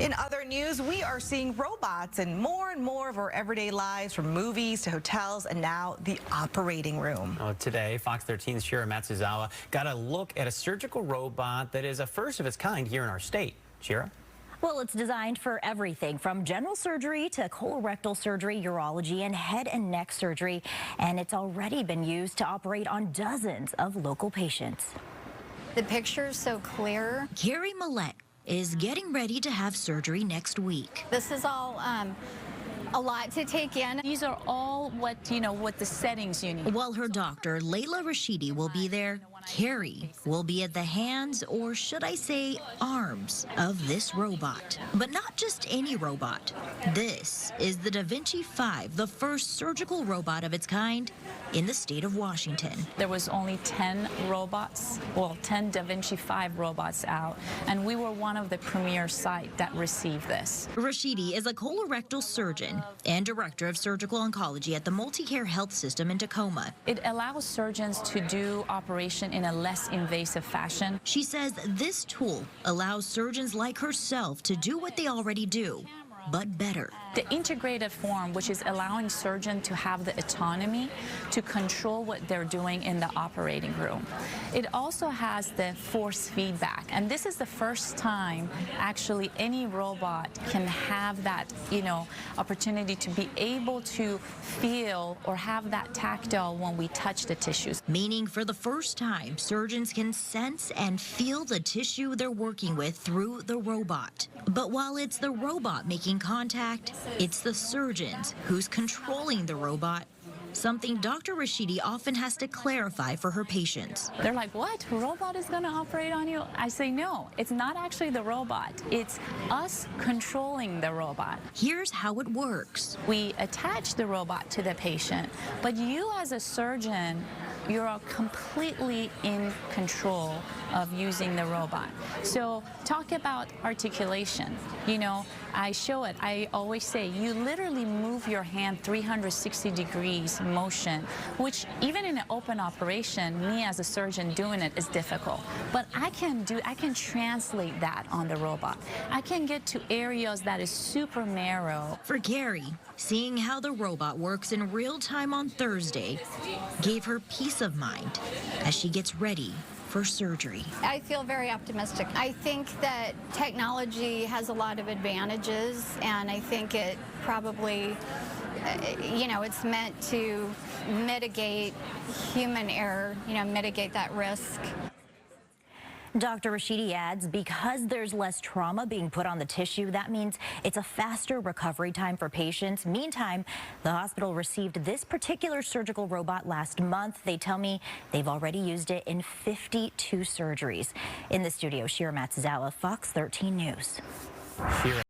In other news, we are seeing robots in more and more of our everyday lives, from movies to hotels and now the operating room. Oh, today, Fox 13's Shira Matsuzawa got a look at a surgical robot that is a first of its kind here in our state. Shira? Well, it's designed for everything from general surgery to colorectal surgery, urology, and head and neck surgery. And it's already been used to operate on dozens of local patients. The picture is so clear. Carrie Millette is getting ready to have surgery next week. This is all a lot to take in. These are all what the settings you need. While her doctor, Layla Rashidi, will be there, Carrie will be at the hands, or should I say arms, of this robot. But not just any robot. This is the Da Vinci 5, the first surgical robot of its kind in the state of Washington. There was only 10 robots, well, 10 Da Vinci 5 robots out, and we were one of the premier sites that received this. Rashidi is a colorectal surgeon and director of surgical oncology at the Multicare Health System in Tacoma. It allows surgeons to do operation in a less invasive fashion. She says this tool allows surgeons like herself to do what they already do, but better. The integrated form, which is allowing surgeons to have the autonomy to control what they're doing in the operating room. It also has the force feedback, and this is the first time actually any robot can have that, opportunity to be able to feel or have that tactile when we touch the tissues. Meaning for the first time, surgeons can sense and feel the tissue they're working with through the robot. But while it's the robot making contact, it's the surgeons who's controlling the robot, something Dr. Rashidi often has to clarify for her patients. They're like, what? A robot is going to operate on you? I say, no, it's not actually the robot. It's us controlling the robot. Here's how it works. We attach the robot to the patient, but you as a surgeon, you're completely in control of using the robot. So talk about articulation. I show it. I always say you literally move your hand 360 degrees motion, which even in an open operation, me as a surgeon doing it is difficult. But I can translate that on the robot. I can get to areas that is super narrow. For Carrie, seeing how the robot works in real time on Thursday gave her peace of mind as she gets ready for surgery. I feel very optimistic. I think that technology has a lot of advantages, and I think it probably, it's meant to mitigate human error, mitigate that risk. Dr. Rashidi adds, because there's less trauma being put on the tissue, that means it's a faster recovery time for patients. Meantime, the hospital received this particular surgical robot last month. They tell me they've already used it in 52 surgeries. In the studio, Shira Matsuzawa, Fox 13 News.